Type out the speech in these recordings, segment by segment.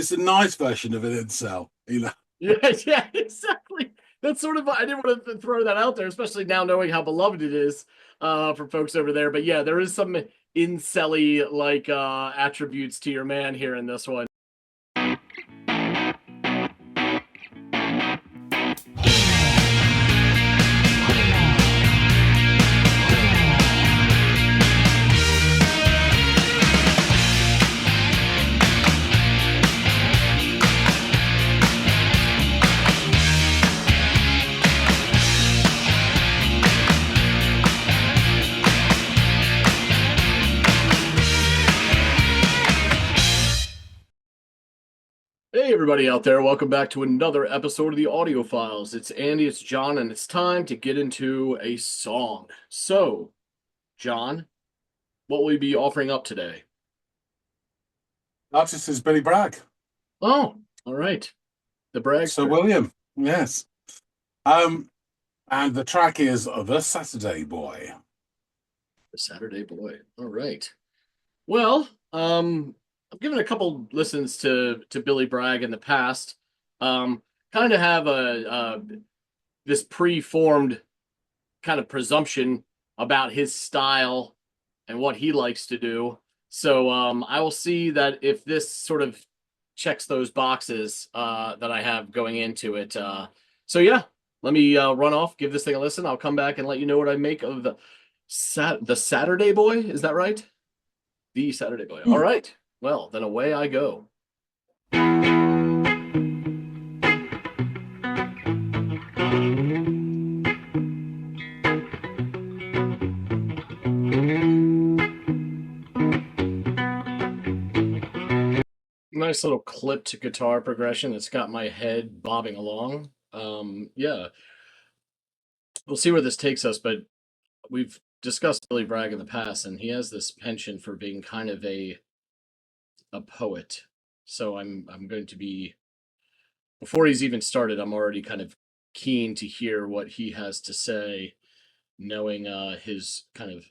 it's a nice version of an incel, you know. Yeah, yeah, exactly. That's sort of, I didn't want to throw that out there, especially now knowing how beloved it is for folks over there. But yeah, there is some incelly like attributes to your man here in this one. Hey, everybody out there. Welcome back to another episode of the Audiophiles. It's Andy, it's John, and it's time to get into a song. So, John, what will we be offering up today? Artist is Billy Bragg. Oh, all right. The Bragg. Sir William, yes. And the track is The Saturday Boy. The Saturday Boy. All right. Well, I've given a couple listens to Billy Bragg in the past. Kind of have a this preformed kind of presumption about his style and what he likes to do. So I will see that if this sort of checks those boxes that I have going into it. So yeah, let me run off, give this thing a listen. I'll come back and let you know what I make of the Saturday Boy. Is that right? The Saturday Boy. All right. Well, then away I go. Nice little clipped guitar progression that's got my head bobbing along. Yeah, we'll see where this takes us, but we've discussed Billy Bragg in the past, and he has this penchant for being kind of a poet. So I'm going to be, before he's even started, I'm already kind of keen to hear what he has to say, knowing his kind of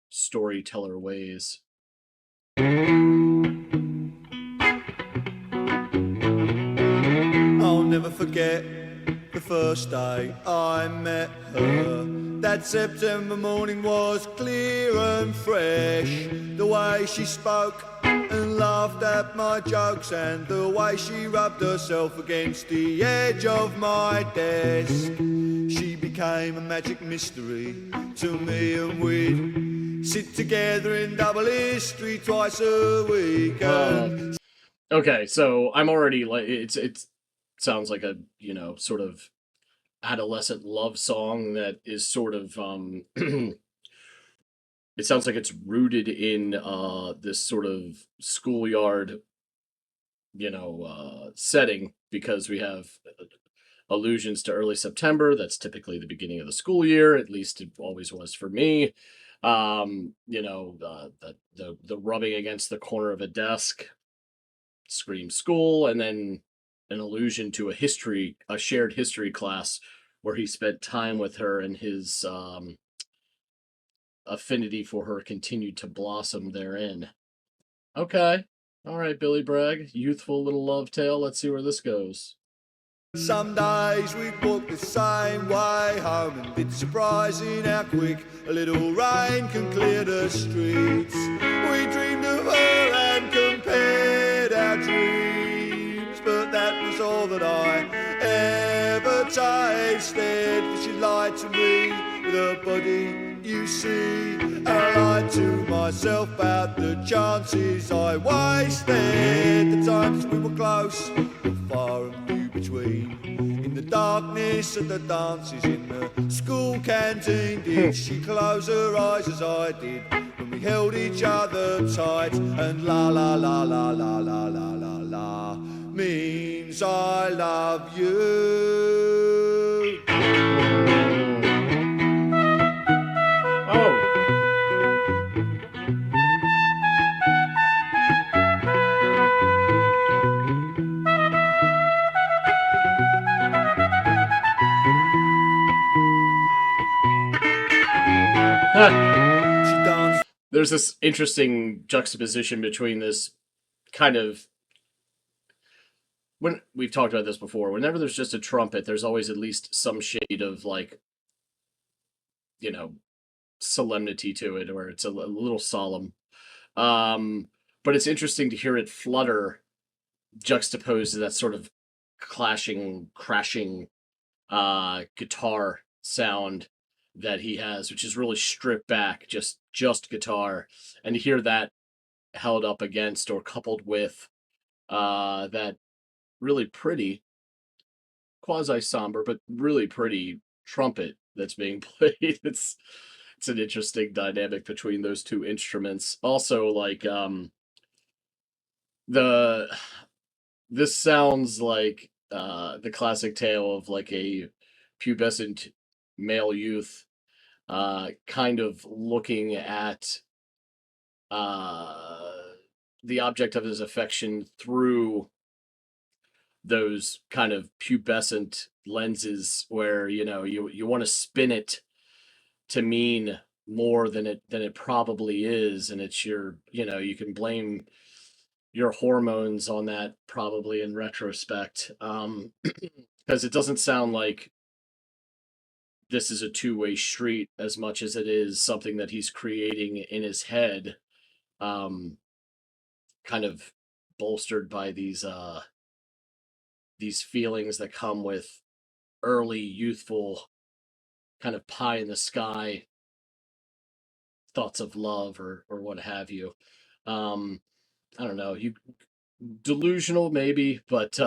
storyteller ways. I'll never forget the first day I met her. That September morning was clear and fresh. The way she spoke and laughed at my jokes, and the way she rubbed herself against the edge of my desk. She became a magic mystery to me, and we'd sit together in double history twice a week. Okay, so I'm already like, it sounds like a, sort of adolescent love song that is sort of it sounds like it's rooted in this sort of schoolyard, setting, because we have allusions to early September. That's typically the beginning of the school year, at least it always was for me. The rubbing against the corner of a desk scream school, and then an allusion to a shared history class where he spent time with her, and his affinity for her continued to blossom therein. Okay. All right, Billy Bragg, youthful little love tale. Let's see where this goes. Some days we'd walk the same way home, and it's surprising how quick a little rain can clear the streets. We dreamed of her and compared our dreams, but that was all that I ever tasted. For she lied to me with her body, you see. I lied to myself about the chances I wasted. The times we were close were far and few between. In the darkness of the dances in the school canteen, did she close her eyes as I did when we held each other tight? And la la la la la la la la la means I love you. Oh. There's this interesting juxtaposition between this kind of when we've talked about this before, whenever there's just a trumpet, there's always at least some shade of like, you know, solemnity to it, or it's a little solemn. But it's interesting to hear it flutter juxtaposed to that sort of clashing, crashing guitar sound that he has, which is really stripped back, just guitar, and to hear that held up against or coupled with that really pretty, quasi somber, but really pretty trumpet that's being played. It's an interesting dynamic between those two instruments. Also, like the this sounds like the classic tale of like a pubescent male youth kind of looking at uh, the object of his affection through those kind of pubescent lenses where you want to spin it to mean more than it probably is, and it's your you can blame your hormones on that probably in retrospect, because it doesn't sound like this is a two-way street as much as it is something that he's creating in his head, um, kind of bolstered by these feelings that come with early youthful kind of pie in the sky thoughts of love or what have you. Um, I don't know, you delusional maybe, but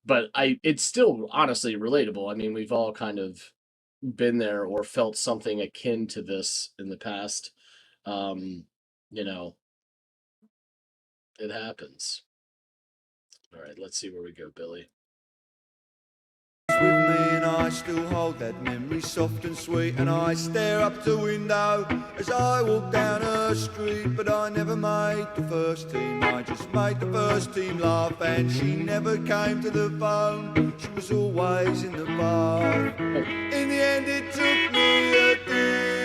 but it's still honestly relatable. I mean, we've all kind of been there or felt something akin to this in the past. Um, you know, it happens. All right, let's see where we go, Billy. With me and I still hold that memory soft and sweet, and I stare up the window as I walk down her street. But I never made the first team, I just made the first team laugh, and she never came to the phone, she was always in the bar. In the end it took me a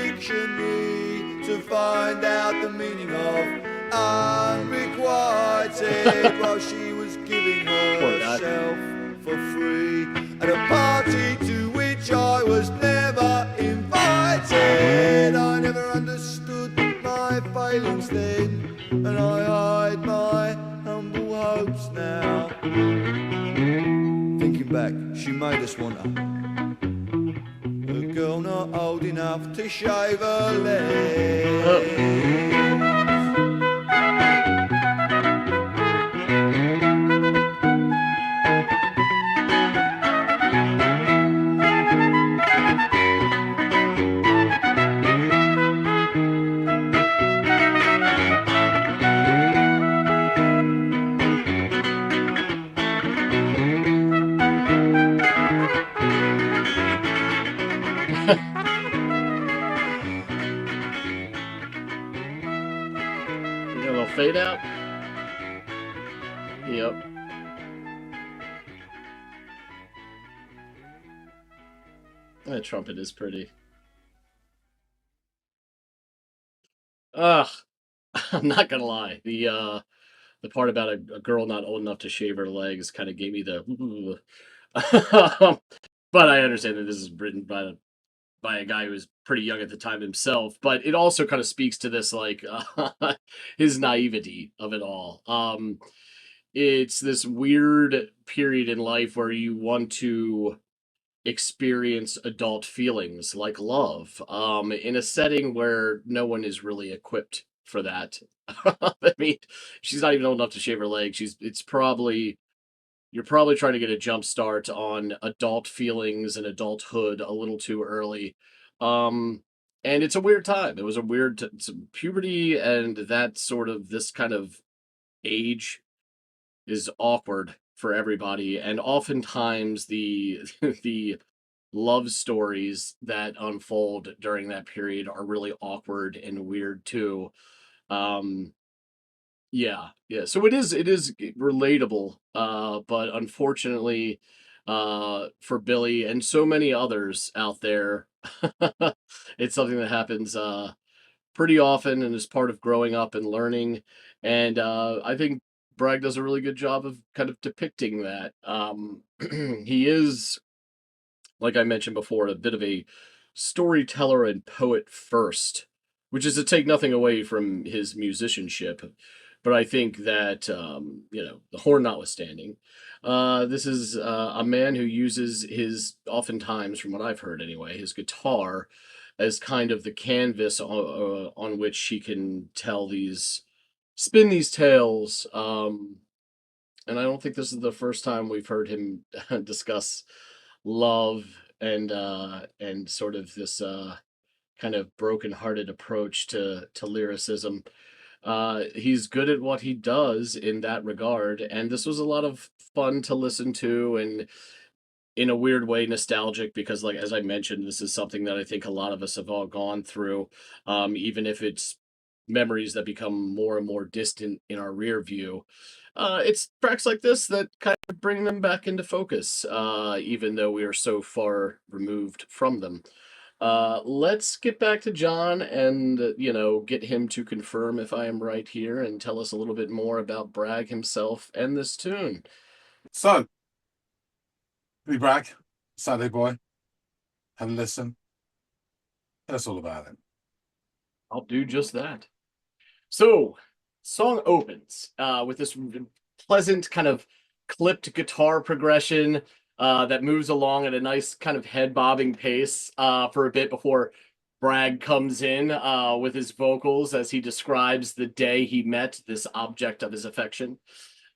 dictionary to find out the meaning of unrequited while she was giving herself for free at a party to which I was never invited. I never understood my failings then, and I hide my humble hopes now. Thinking back, she made us want a girl not old enough to shave her legs. You got a little fade out? Yep. That trumpet is pretty. Ugh. I'm not gonna lie. The part about a girl not old enough to shave her legs kind of gave me the but I understand that this is written by a guy who was pretty young at the time himself, but it also kind of speaks to this like his naivety of it all. It's this weird period in life where you want to experience adult feelings like love, in a setting where no one is really equipped for that. I mean, she's not even old enough to shave her legs. It's probably you're probably trying to get a jump start on adult feelings and adulthood a little too early. Um, and it's a weird time. It was a weird it's puberty, and that sort of this kind of age is awkward for everybody. And oftentimes the the love stories that unfold during that period are really awkward and weird too. Um, yeah, yeah. So it is relatable, but unfortunately, for Billy and so many others out there, it's something that happens pretty often and is part of growing up and learning. And I think Bragg does a really good job of kind of depicting that. He is, like I mentioned before, a bit of a storyteller and poet first, which is to take nothing away from his musicianship. But I think that, the horn notwithstanding, this is a man who uses oftentimes, from what I've heard anyway, his guitar as kind of the canvas on which he can spin these tales. And I don't think this is the first time we've heard him discuss love and sort of this kind of broken-hearted approach to lyricism. He's good at what he does in that regard, and this was a lot of fun to listen to, and in a weird way nostalgic because, like as I mentioned, this is something that I think a lot of us have all gone through, even if it's memories that become more and more distant in our rear view. It's tracks like this that kind of bring them back into focus, even though we are so far removed from them. Let's get back to John and, get him to confirm if I am right here and tell us a little bit more about Bragg himself and this tune. So, Billy Bragg, Saturday boy, have a listen. Tell us all about it. I'll do just that. So, song opens with this pleasant kind of clipped guitar progression that moves along at a nice kind of head bobbing pace for a bit before Bragg comes in with his vocals as he describes the day he met this object of his affection.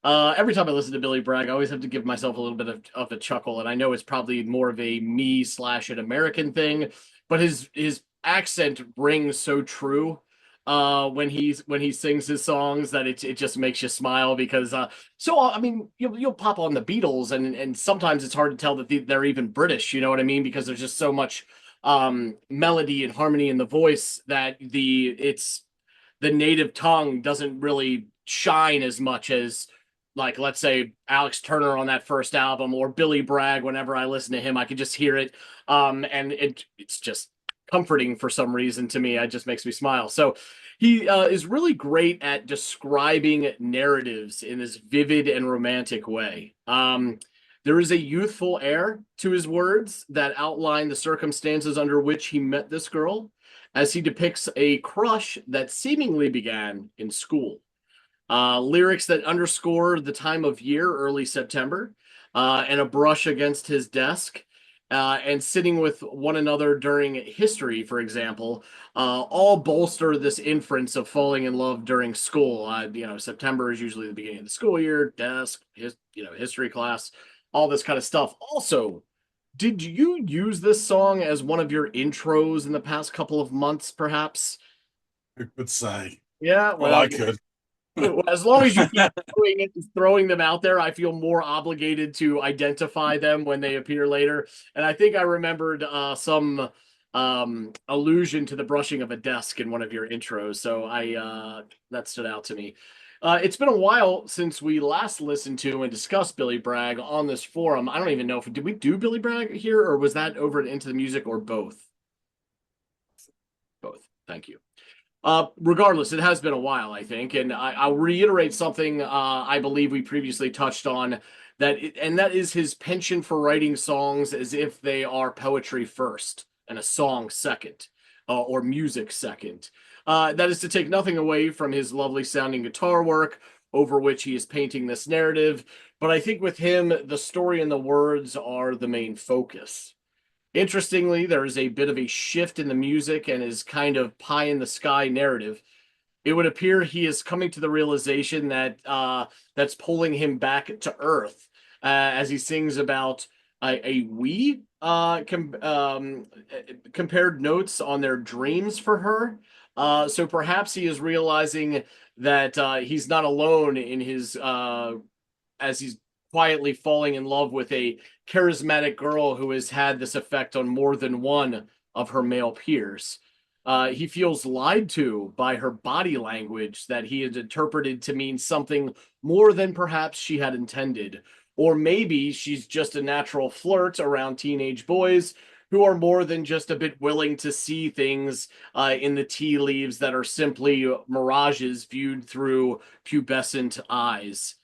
Every time I listen to Billy Bragg, I always have to give myself a little bit of a chuckle, and I know it's probably more of a me slash an American thing, but his accent rings so true when he sings his songs that it just makes you smile because I mean you'll pop on the Beatles and sometimes it's hard to tell that they're even British, you know what I mean, because there's just so much melody and harmony in the voice that the native tongue doesn't really shine as much as, like, let's say Alex Turner on that first album or Billy Bragg. Whenever I listen to him, I can just hear it. And it's just comforting for some reason to me. It just makes me smile. So he is really great at describing narratives in this vivid and romantic way. There is a youthful air to his words that outline the circumstances under which he met this girl, as he depicts a crush that seemingly began in school. Lyrics that underscore the time of year, early September, and a brush against his desk, and sitting with one another during history, for example, all bolster this inference of falling in love during school. September is usually the beginning of the school year, desk, history class, all this kind of stuff. Also, did you use this song as one of your intros in the past couple of months, perhaps? I could say. Yeah, Well, I could. As long as you keep throwing them out there, I feel more obligated to identify them when they appear later. And I think I remembered some allusion to the brushing of a desk in one of your intros, so that stood out to me. It's been a while since we last listened to and discussed Billy Bragg on this forum. I don't even know if did we do Billy Bragg here, or was that over at Into the Music, or both? Both. Thank you. Regardless, it has been a while, I think, and I'll reiterate something I believe we previously touched on, and that is his penchant for writing songs as if they are poetry first and a song second, or music second. That is to take nothing away from his lovely sounding guitar work, over which he is painting this narrative, but I think with him, the story and the words are the main focus. Interestingly, there is a bit of a shift in the music and his kind of pie in the sky narrative. It would appear he is coming to the realization that that's pulling him back to earth, as he sings about compared notes on their dreams for her. So perhaps he is realizing that he's not alone in his as he's quietly falling in love with a charismatic girl who has had this effect on more than one of her male peers. He feels lied to by her body language that he had interpreted to mean something more than perhaps she had intended. Or maybe she's just a natural flirt around teenage boys who are more than just a bit willing to see things in the tea leaves that are simply mirages viewed through pubescent eyes.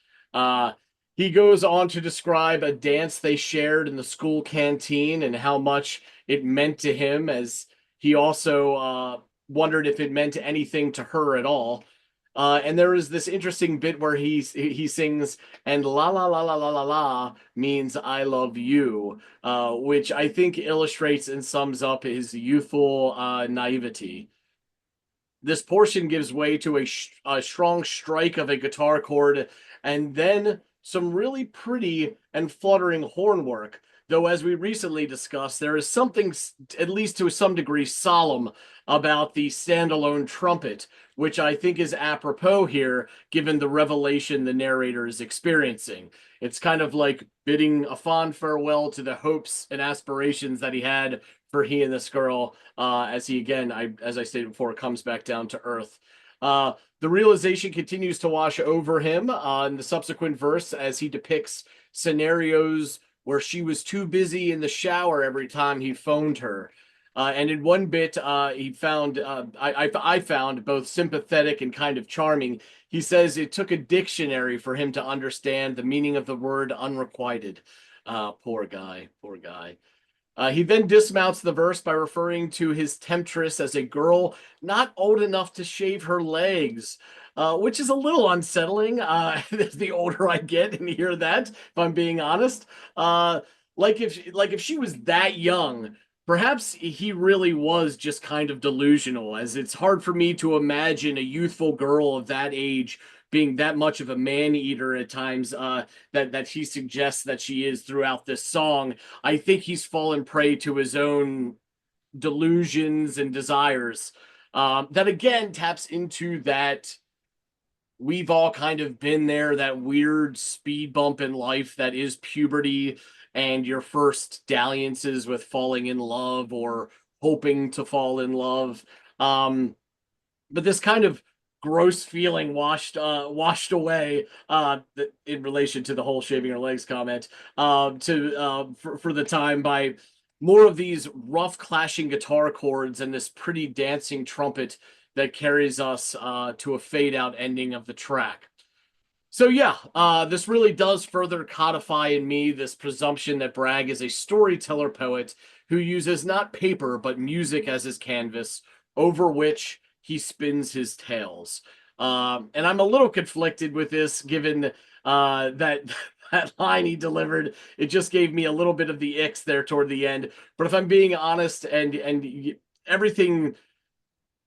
He goes on to describe a dance they shared in the school canteen and how much it meant to him, as he also wondered if it meant anything to her at all. And there is this interesting bit where he sings, and la la la la la la la means I love you, which I think illustrates and sums up his youthful naivety. This portion gives way to a strong strike of a guitar chord, and then some really pretty and fluttering horn work. Though, as we recently discussed, there is something, at least to some degree, solemn about the standalone trumpet, which I think is apropos here, given the revelation the narrator is experiencing. It's kind of like bidding a fond farewell to the hopes and aspirations that he had for he and this girl, as he again, as I stated before, comes back down to earth. The realization continues to wash over him in the subsequent verse as he depicts scenarios where she was too busy in the shower every time he phoned her. And in one bit, he found I found both sympathetic and kind of charming. He says it took a dictionary for him to understand the meaning of the word unrequited. Poor guy, poor guy. He then dismounts the verse by referring to his temptress as a girl not old enough to shave her legs, which is a little unsettling the older I get and hear that, if I'm being honest. Like if she was that young, perhaps he really was just kind of delusional, as it's hard for me to imagine a youthful girl of that age being that much of a man-eater at times that he suggests that she is throughout this song. I think he's fallen prey to his own delusions and desires. That again taps into that we've all kind of been there, that weird speed bump in life that is puberty and your first dalliances with falling in love or hoping to fall in love. But this kind of gross feeling washed away in relation to the whole shaving her legs comment for the time by more of these rough clashing guitar chords and this pretty dancing trumpet that carries us to a fade out ending of the track. So yeah, this really does further codify in me this presumption that Bragg is a storyteller poet who uses not paper but music as his canvas, over which he spins his tales. And I'm a little conflicted with this, given that that line he delivered. It just gave me a little bit of the icks there toward the end. But if I'm being honest, and everything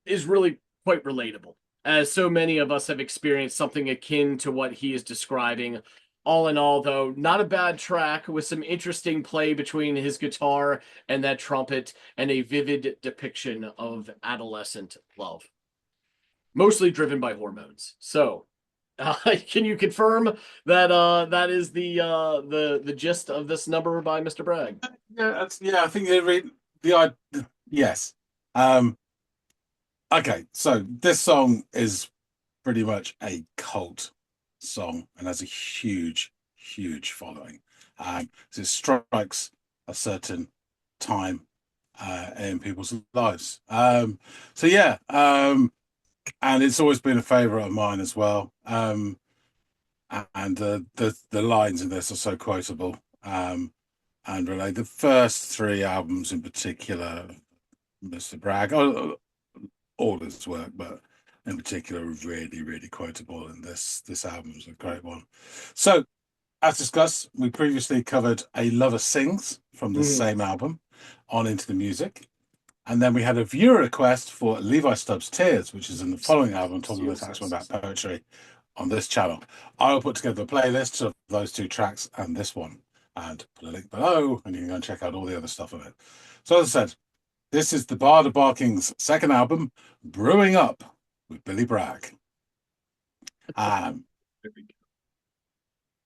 is really quite relatable, as so many of us have experienced something akin to what he is describing. All in all, though, not a bad track with some interesting play between his guitar and that trumpet and a vivid depiction of adolescent love, mostly driven by hormones. So, can you confirm that that is the gist of this number by Mr. Bragg? Yeah, I think yes. Okay, so this song is pretty much a cult song and has a huge following. So it strikes a certain time in people's lives. So yeah, and it's always been a favorite of mine as well. And the lines in this are so quotable. And really, the first three albums in particular, Mr. Bragg, all his work, but in particular, really quotable. And this album is a great one. So, as discussed, we previously covered A Lover Sings from the same album on Into the Music. And then we had a viewer request for Levi Stubbs' Tears, which is in the following album, talking about poetry on this channel. I will put together a playlist of those two tracks and this one, and put a link below, and you can go and check out all the other stuff of it. So as I said, this is the Bard of Barking's second album, Brewing Up with Billy Bragg.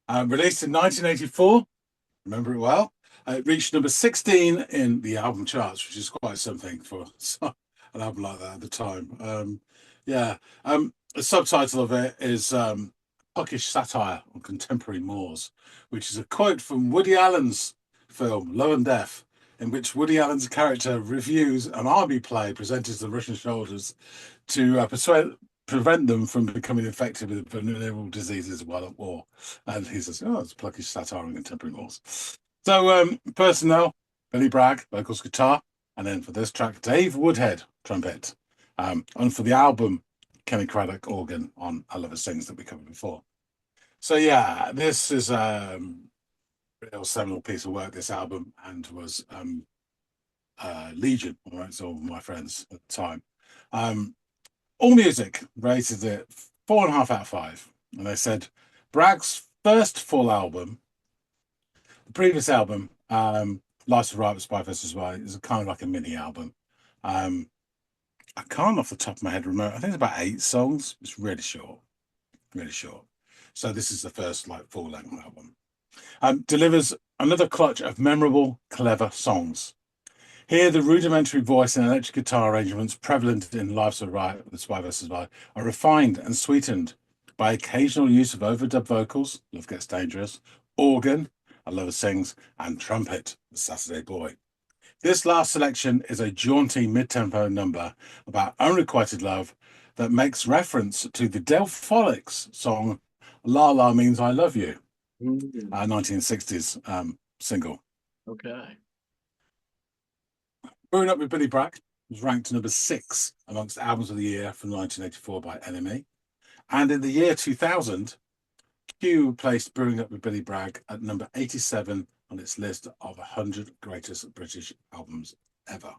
Released in 1984, remember it well. It reached number 16 in the album charts, which is quite something for an album like that at the time. The subtitle of it is Puckish Satire on Contemporary Moors, which is a quote from Woody Allen's film Low and Deaf in which Woody Allen's character reviews an army play presented to the Russian soldiers to prevent them from becoming infected with venereal diseases while at war. And he says, oh, it's plucky satire on contemporary wars. So personnel, Billy Bragg, vocals, guitar, and then for this track, Dave Woodhead, trumpet. And for the album, Kenny Craddock, organ on I Love Her Sings that we covered before. So yeah, this is a real seminal piece of work, this album, and was Legion, all right, so all my friends at the time. All Music rated it 4.5 out of 5. And they said Bragg's first full album, the previous album, Life's a Right with Spy vs. Spy, is kind of like a mini album. I can't off the top of my head remember. I think it's about 8 songs. It's really short, really short. So this is the first like full-length album. Delivers another clutch of memorable, clever songs. Here, the rudimentary voice and electric guitar arrangements prevalent in Life's a Right with Spy vs. Spy are refined and sweetened by occasional use of overdub vocals, Love Gets Dangerous, organ, I Love Her Sings, and trumpet, The Saturday Boy. This last selection is a jaunty mid-tempo number about unrequited love that makes reference to the Delphonics song La La Means I Love You, 1960s single. Okay. Growing Up with Billy Bragg was ranked number 6 amongst albums of the year from 1984 by NME. And in the year 2000, Q placed Brewing Up with Billy Bragg at number 87 on its list of 100 greatest British albums ever.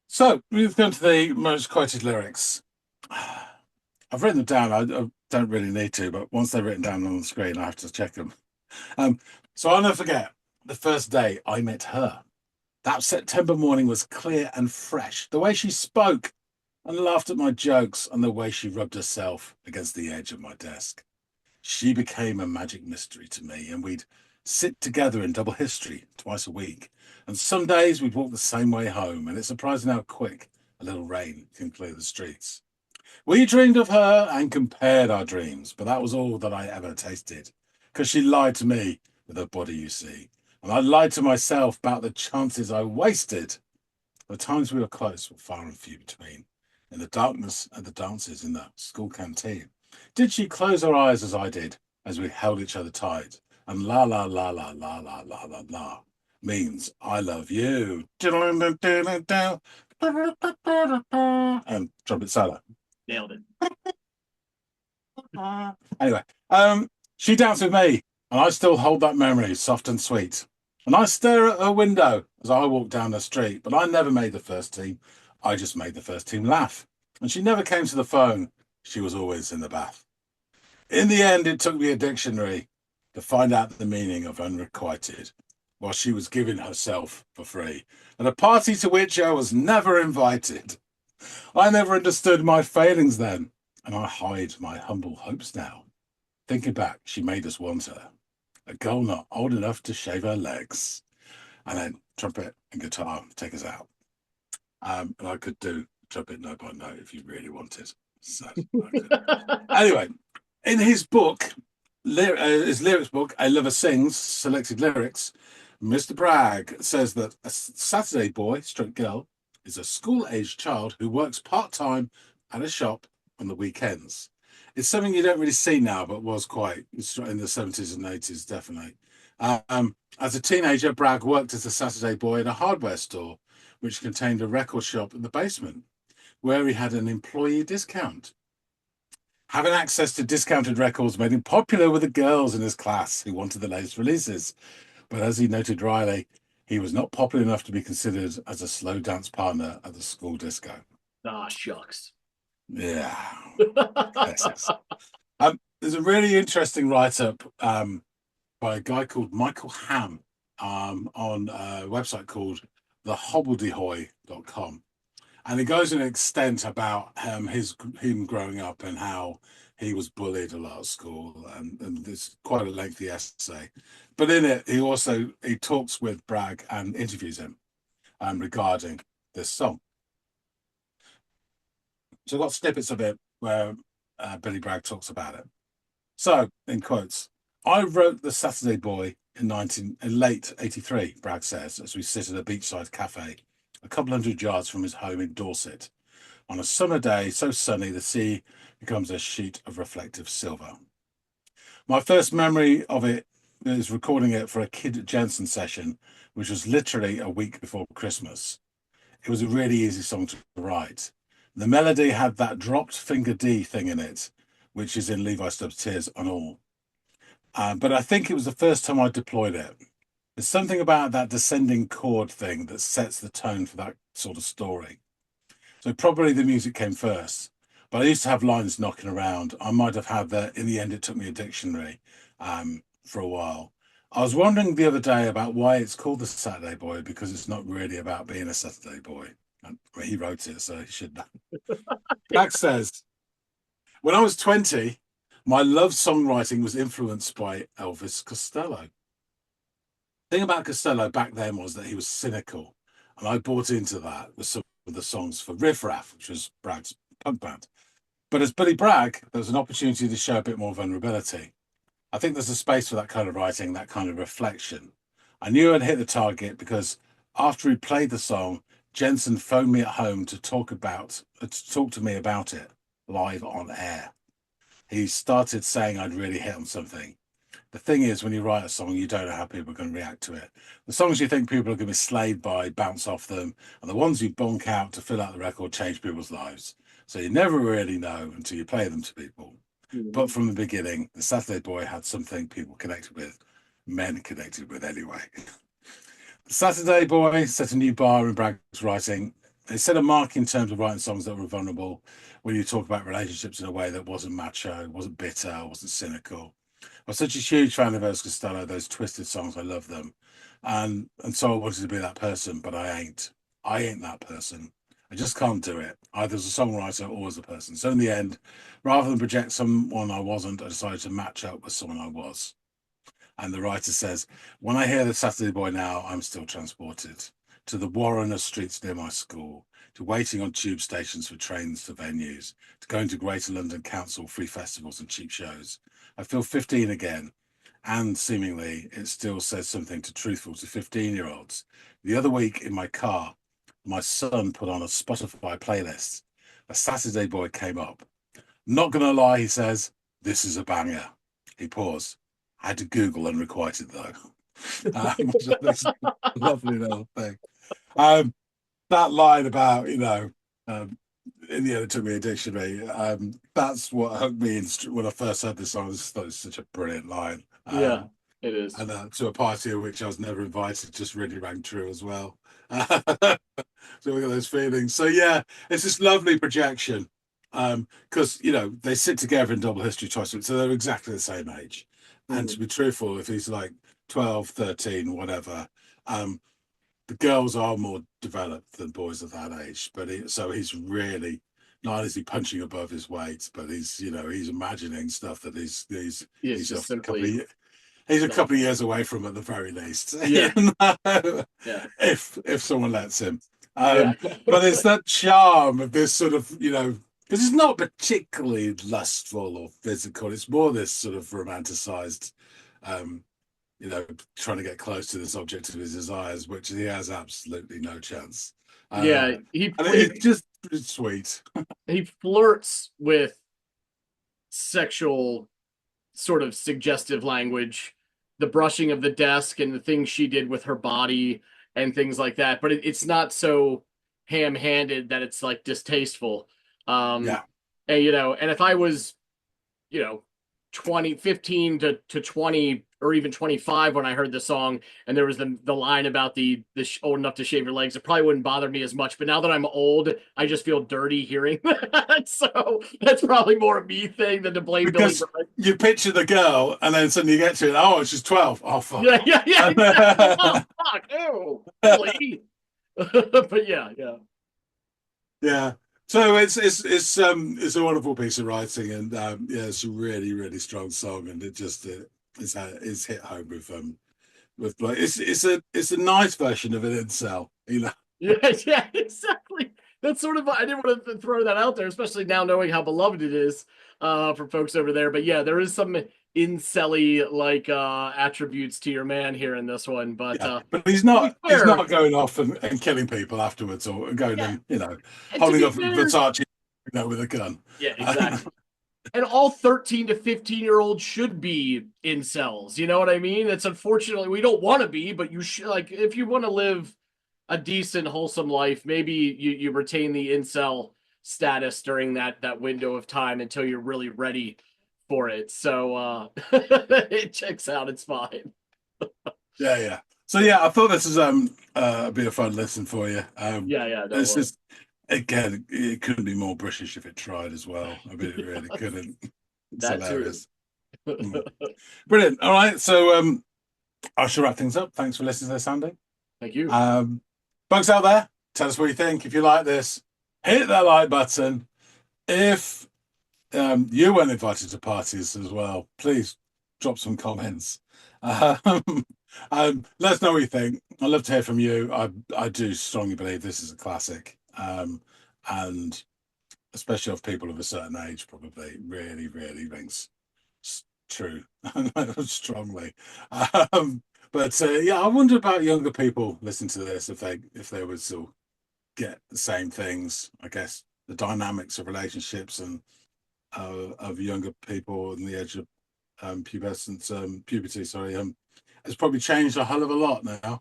So we've gone to the most quoted lyrics. I've written them down. I don't really need to, but once they're written down on the screen, I have to check them. So I'll never forget the first day I met her. That September morning was clear and fresh. The way she spoke and laughed at my jokes and the way she rubbed herself against the edge of my desk. She became a magic mystery to me, and we'd sit together in double history twice a week. And some days we'd walk the same way home, and it's surprising how quick a little rain can clear the streets. We dreamed of her and compared our dreams, but that was all that I ever tasted, because she lied to me with her body, you see. And I lied to myself about the chances I wasted. The times we were close were far and few between. In the darkness at the dances in the school canteen, did she close her eyes as I did, as we held each other tight? And la la la la la la la la la means I love you. And trumpet solo. Nailed it. Anyway, she danced with me, and I still hold that memory, soft and sweet. And I stare at her window as I walk down the street, but I never made the first team. I just made the first team laugh. And she never came to the phone. She was always in the bath. In the end, it took me a dictionary to find out the meaning of unrequited, while she was giving herself for free at a party to which I was never invited. I never understood my failings then, and I hide my humble hopes now. Thinking back, she made us want her, a girl not old enough to shave her legs. And then trumpet and guitar take us out. And I could do trumpet note by note if you really wanted. So anyway, in his book, his lyrics book, I Love Her Sings, selected lyrics, Mr. Bragg says that a Saturday boy, stroke girl, is a school-aged child who works part-time at a shop on the weekends. It's something you don't really see now, but was quite in the 70s and 80s, definitely. As a teenager, Bragg worked as a Saturday boy at a hardware store, which contained a record shop in the basement, where he had an employee discount. Having access to discounted records made him popular with the girls in his class who wanted the latest releases. But as he noted dryly, he was not popular enough to be considered as a slow dance partner at the school disco. Ah, shucks. Yeah. Yes. There's a really interesting write-up by a guy called Michael Ham on a website called thehobbledehoy.com. And it goes in extent about him growing up and how he was bullied a lot at school, and it's quite a lengthy essay. But in it, he talks with Bragg and interviews him regarding this song. So I've got snippets of it where Billy Bragg talks about it. So, in quotes, I wrote The Saturday Boy in late '83, Bragg says, as we sit at a beachside cafe a couple hundred yards from his home in Dorset. On a summer day, so sunny the sea becomes a sheet of reflective silver. My first memory of it is recording it for a Kid Jensen session, which was literally a week before Christmas. It was a really easy song to write. The melody had that dropped finger D thing in it, which is in Levi Stubbs' Tears and All. But I think it was the first time I deployed it. There's something about that descending chord thing that sets the tone for that sort of story. So probably the music came first. But I used to have lines knocking around. I might have had that. In the end, it took me a dictionary for a while. I was wondering the other day about why it's called The Saturday Boy, because it's not really about being a Saturday boy. And he wrote it, so he should know. Bragg says, when I was 20, my love songwriting was influenced by Elvis Costello. The thing about Costello back then was that he was cynical, and I bought into that with some of the songs for Riff Raff, which was Bragg's punk band. But as Billy Bragg, there was an opportunity to show a bit more vulnerability. I think there's a space for that kind of writing, that kind of reflection. I knew I'd hit the target because after he played the song, Jensen phoned me at home to talk to me about it live on air. He started saying I'd really hit on something. The thing is, when you write a song, you don't know how people are going to react to it. The songs you think people are going to be slayed by bounce off them, and the ones you bonk out to fill out the record change people's lives. So you never really know until you play them to people. But from the beginning, the Saturday Boy had something people connected with, men connected with anyway. The Saturday Boy set a new bar in Bragg's writing. It set a mark in terms of writing songs that were vulnerable, when you talk about relationships in a way that wasn't macho, wasn't bitter, wasn't cynical. I'm such a huge fan of Elvis Costello, those twisted songs, I love them. And so I wanted to be that person, but I ain't. I ain't that person. I just can't do it, either as a songwriter or as a person. So in the end, rather than project someone I wasn't, I decided to match up with someone I was. And the writer says, when I hear the Saturday Boy now, I'm still transported to the Warrener streets near my school, to waiting on tube stations for trains to venues, to going to Greater London Council free festivals and cheap shows. I feel 15 again, and seemingly it still says something to truthful to 15-year-olds. The other week in my car, my son put on a Spotify playlist. A Saturday Boy came up. Not going to lie, he says, this is a banger. He paused. I had to Google unrequited, though. Which I think is a lovely little thing. That line about, in the end, it took me a dictionary. That's what hooked me in when I first heard this song. I just thought it was such a brilliant line. Yeah, it is. And to a party at which I was never invited just really rang true as well. So we got those feelings. So yeah, it's this lovely projection. Because they sit together in double history choice, so they're exactly the same age. And to be truthful, if he's like 12, 13, whatever, the girls are more developed than boys of that age. But he's really, not only is he punching above his weight, but he's imagining stuff that he's just simply he's a couple of years away from at the very least. Yeah. Yeah. If someone lets him. But it's that charm of this sort of, because it's not particularly lustful or physical. It's more this sort of romanticized, trying to get close to this object of his desires, which he has absolutely no chance. It's just sweet. He flirts with sexual sort of suggestive language, the brushing of the desk and the things she did with her body and things like that. But it's not so ham-handed that it's like distasteful. And if I was, 15 to 20 or even 25 when I heard the song, and there was the line about the old enough to shave your legs, it probably wouldn't bother me as much. But now that I'm old, I just feel dirty hearing that. So that's probably more a me thing than to blame Billy Bragg. You picture the girl, and then suddenly you get to it. Oh, she's 12. Oh, fuck. Yeah. Oh, fuck. Oh, Billy. But yeah. Yeah. So it's a wonderful piece of writing, and it's a really, really strong song, and it just it's hit home with like it's a nice version of an incel, Yeah, exactly. That's sort of, I didn't want to throw that out there, especially now knowing how beloved it is for folks over there. But yeah, there is some incelly like attributes to your man here in this one, but but he's to be not fair, going off and killing people afterwards, or going yeah, and, you know, and to holding be up fair, Versace, you know, with a gun. yeah, exactly. And all 13 to 15-year-olds should be incels. You know what I mean? It's unfortunately we don't want to be, but you should, like, if you want to live a decent, wholesome life, maybe you retain the incel status during that window of time until you're really ready for it. So it checks out. It's fine. Yeah. So yeah, I thought this was be a fun lesson for you. Yeah, no, It's just, again, it couldn't be more British if it tried as well. I mean, it really couldn't. It's that too. hilarious. Brilliant. All right, so I shall wrap things up. Thanks for listening to this, Andy. Thank you. Folks out there, tell us what you think. If you like this, hit that like button. If you weren't invited to parties as well, please drop some comments. Let us know what you think. I'd love to hear from you. I do strongly believe this is a classic, and especially of people of a certain age, probably really rings true strongly. But yeah, I wonder about younger people listening to this, if they would still get the same things. I guess the dynamics of relationships and of younger people and the edge of puberty, has probably changed a hell of a lot now.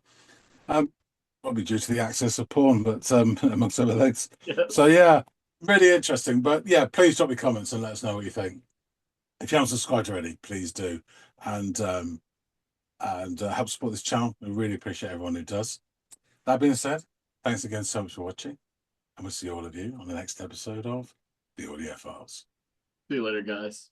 Probably due to the access of porn, but amongst other things. Yeah. So yeah, really interesting. But yeah, please drop your comments and let us know what you think. If you haven't subscribed already, please do, and help support this channel. We really appreciate everyone who does. That being said, thanks again so much for watching, and we'll see all of you on the next episode of the Audiophiles. See you later, guys.